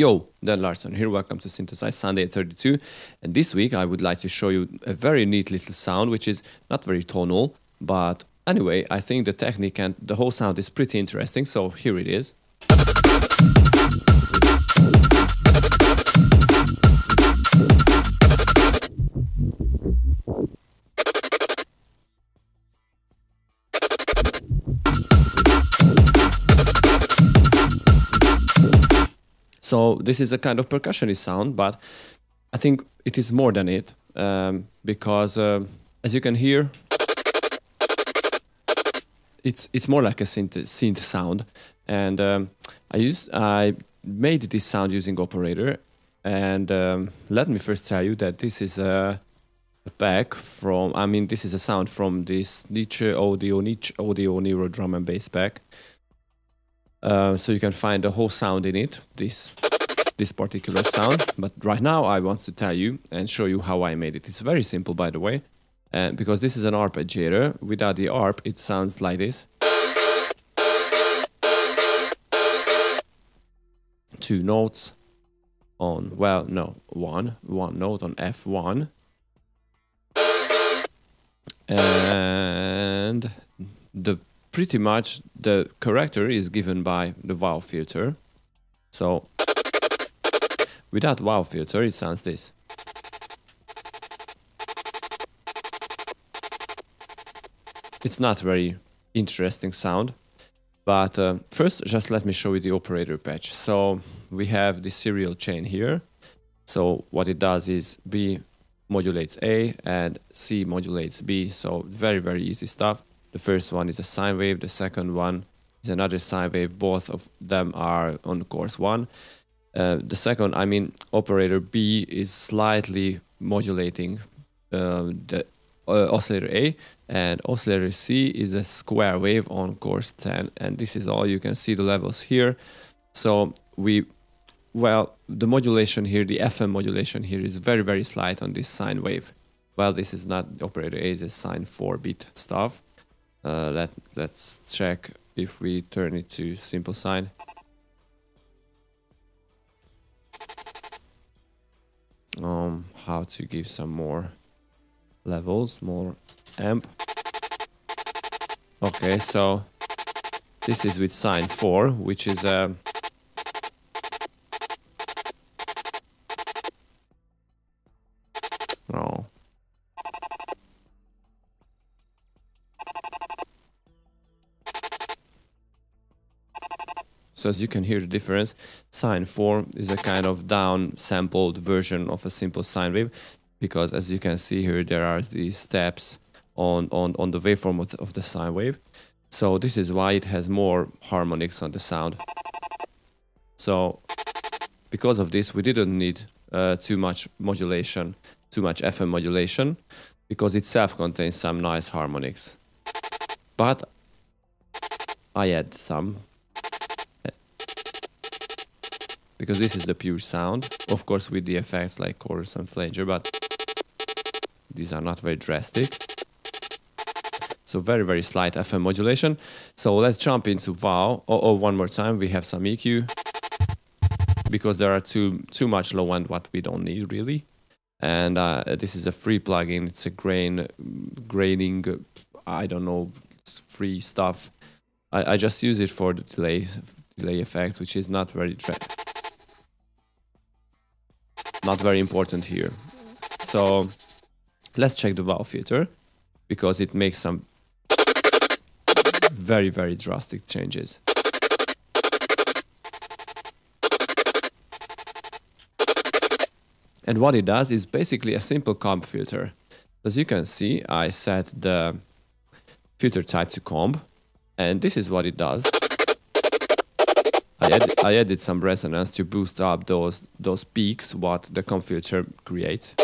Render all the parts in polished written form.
Yo, Dan Larson here, welcome to Synthesize Sunday 32, and this week I would like to show you a very neat little sound which is not very tonal, but anyway, I think the technique and the whole sound is pretty interesting, so here it is. So this is a kind of percussionist sound, but I think it is more than it, because as you can hear, it's more like a synth sound, and I made this sound using Operator, and let me first tell you that this is a pack from, this is a sound from this Niche Audio Neuro drum and bass pack. So you can find the whole sound in it, this particular sound, but right now I want to tell you and show you how I made it. It's very simple, by the way, because this is an arpeggiator. Without the arp, it sounds like this. Two notes on, well, no, one note on F1. And pretty much the character is given by the wow filter. So without wow filter it sounds this. It's not very interesting sound, but first just let me show you the operator patch. So we have the serial chain here. So what it does is B modulates A and C modulates B, so very easy stuff. The first one is a sine wave, the second one is another sine wave, both of them are on course 1. The second, operator B is slightly modulating the oscillator A, and oscillator C is a square wave on course 10, and this is all. You can see the levels here. So the modulation here, the FM modulation here is very slight on this sine wave. Well, this is not operator A, it's sine 4-bit stuff. Let's check if we turn it to simple sine. How to give some more levels, more amp. Okay, so this is with sine 4, which is a So as you can hear the difference, sine 4 is a kind of down-sampled version of a simple sine wave, because as you can see here, there are these steps on the waveform of the sine wave. So this is why it has more harmonics on the sound. So because of this, we didn't need too much modulation, too much FM modulation, because it itself contains some nice harmonics. But I add some, because this is the pure sound, of course with the effects like chorus and flanger, but these are not very drastic. So very slight FM modulation. So let's jump into wow. One more time, we have some EQ, because there are too much low end what we don't need really. And this is a free plugin, it's a graining, I don't know, free stuff. I just use it for the delay effects, which is not very important here. So let's check the wow filter, because it makes some very drastic changes. And what it does is basically a simple comb filter. As you can see, I set the filter type to comb, and this is what it does. I added some resonance to boost up those peaks what the comb filter creates.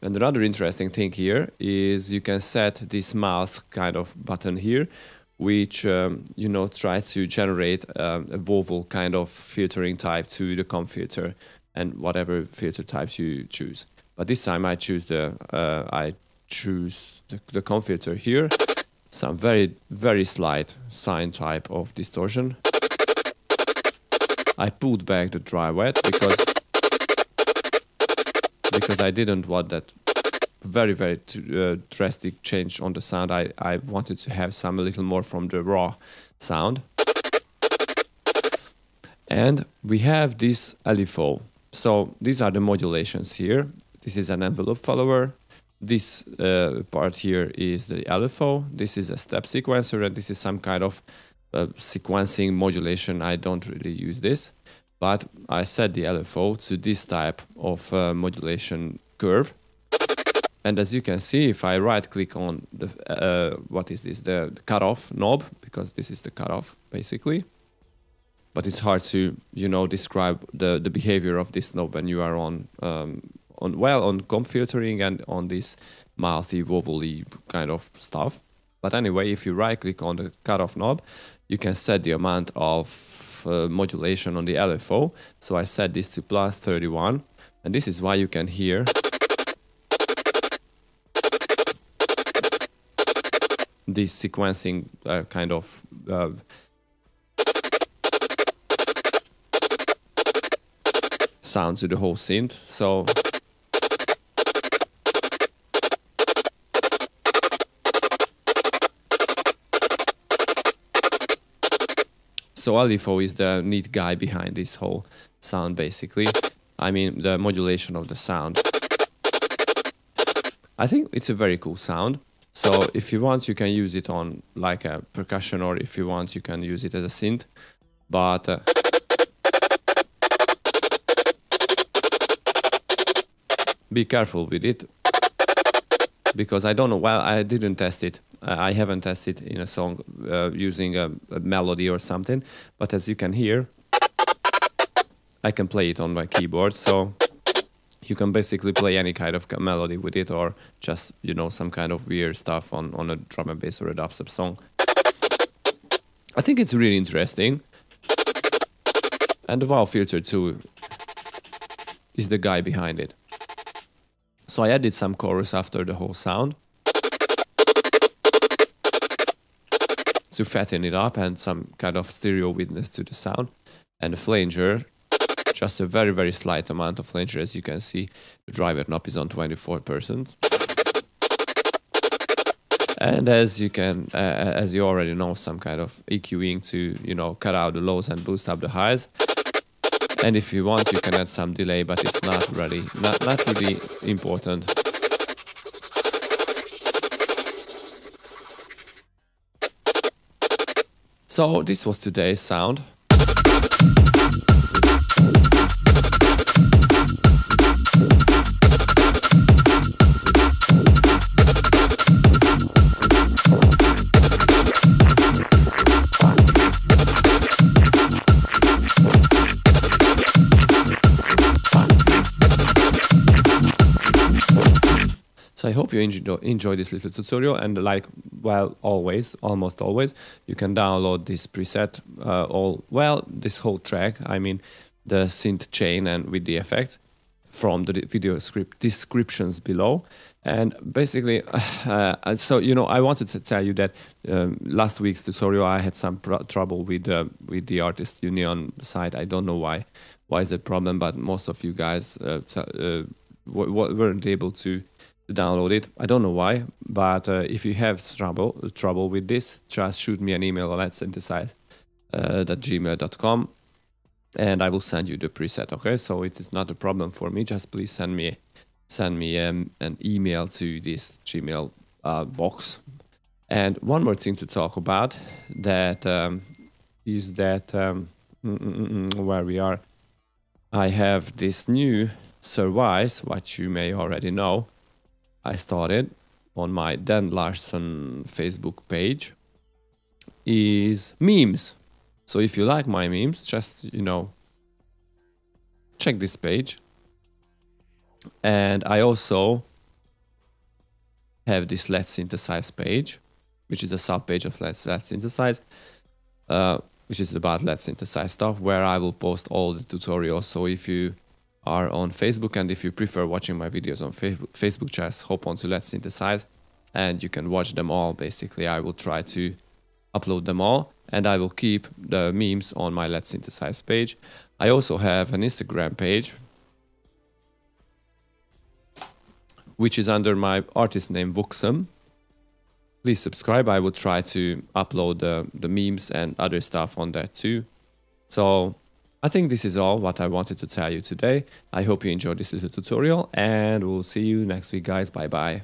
And another interesting thing here is you can set this mouth kind of button here, which tries to generate a vowel kind of filtering type to the comb filter and whatever filter types you choose. But this time I choose the comb filter here. Some very slight sine type of distortion. I pulled back the dry wet because I didn't want that very drastic change on the sound. I wanted to have some a little more from the raw sound. And we have this LFO. So these are the modulations here. This is an envelope follower. This part here is the LFO. This is a step sequencer, and this is some kind of sequencing modulation. I don't really use this, but I set the LFO to this type of modulation curve. And as you can see, if I right click on the what is this, the cutoff knob, because this is the cutoff basically, but it's hard to, you know, describe the behavior of this knob when you are on comp filtering and on this mouthy wobbly kind of stuff. But anyway, if you right click on the cutoff knob, you can set the amount of modulation on the LFO. So I set this to +31, and this is why you can hear this sequencing kind of sound to the whole synth. So LFO is the neat guy behind this whole sound basically. I mean the modulation of the sound. I think it's a very cool sound. So if you want, you can use it on like a percussion, or if you want, you can use it as a synth. But be careful with it, because I don't know. Well, I didn't test it. I haven't tested in a song using a melody or something. But as you can hear, I can play it on my keyboard. So you can basically play any kind of melody with it, or just, you know, some kind of weird stuff on a drum and bass or a dubstep song. I think it's really interesting. And the wow filter too is the guy behind it. So I added some chorus after the whole sound to fatten it up, and some kind of stereo witness to the sound. And the flanger, just a very slight amount of flanger. As you can see, the driver knob is on 24%. And as you already know, some kind of EQing to, you know, cut out the lows and boost up the highs. And if you want, you can add some delay, but it's not really important. So this was today's sound. So I hope you enjoy this little tutorial, and like, well, almost always, you can download this preset, this whole track, I mean the synth chain and with the effects, from the video descriptions below. And basically, so, you know, I wanted to tell you that last week's tutorial I had some trouble with the Artist Union site. I don't know why is the problem, but most of you guys weren't able to download it. I don't know why, but if you have trouble with this, just shoot me an email at letsynthesize@gmail.com, and I will send you the preset. Okay, so it is not a problem for me. Just please send me an email to this Gmail box. And one more thing to talk about, that is that where we are, I have this new service, what you may already know. I started on my Dan Larson Facebook page, is memes. So if you like my memes, just, you know, check this page. And I also have this Letsynthesize page, which is a sub page of Letsynthesize, which is about Letsynthesize stuff, where I will post all the tutorials. So if you are on Facebook, and if you prefer watching my videos on Facebook, just hop on to Letsynthesize and you can watch them all. Basically, I will try to upload them all. and I will keep the memes on my Letsynthesize page. I also have an Instagram page, which is under my artist name Vuxum. Please subscribe. I will try to upload the memes and other stuff on that too. So I think this is all what I wanted to tell you today. I hope you enjoyed this little tutorial, and we'll see you next week, guys. Bye bye.